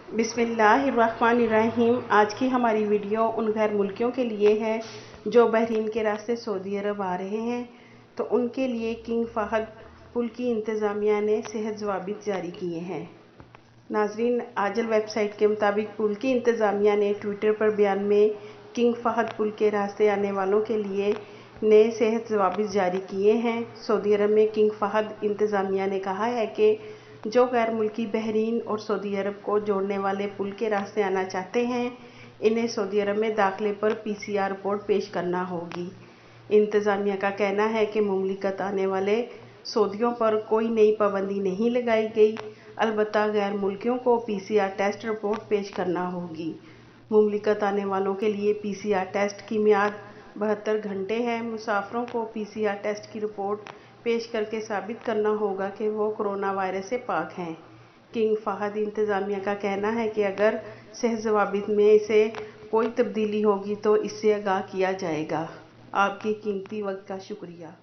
बिस्मिल्लाहिर्रहमानिर्रहीम। आज की हमारी वीडियो उन गैर मुल्कियों के लिए है जो बहरीन के रास्ते सऊदी अरब आ रहे हैं। तो उनके लिए किंग फहद पुल की इंतज़ामिया ने सेहत ज़वाबित जारी किए हैं। नाजरीन, आजल वेबसाइट के मुताबिक पुल की इंतज़ामिया ने ट्विटर पर बयान में किंग फहद पुल के रास्ते आने वालों के लिए नए सेहत ज़वाबित जारी किए हैं। सऊदी अरब में किंग फहद इंतज़ामिया ने कहा है कि जो गैर मुल्की बहरीन और सऊदी अरब को जोड़ने वाले पुल के रास्ते आना चाहते हैं, इन्हें सऊदी अरब में दाखिले पर PCR रिपोर्ट पेश करना होगी। इंतज़ामिया का कहना है कि मुमलिकत आने वाले सऊदियों पर कोई नई पाबंदी नहीं लगाई गई, अलबत्ता गैर मुल्कियों को PCR टेस्ट रिपोर्ट पेश करना होगी। मुमलिकत आने वालों के लिए PCR टेस्ट की मियाद 72 घंटे है। मुसाफिरों को PCR टेस्ट की रिपोर्ट पेश करके साबित करना होगा कि वो कोरोना वायरस से पाक हैं। किंग फहद इंतज़ामिया का कहना है कि अगर सेहत ज़वाबित में से कोई तब्दीली होगी तो इससे आगाह किया जाएगा। आपकी कीमती वक्त का शुक्रिया।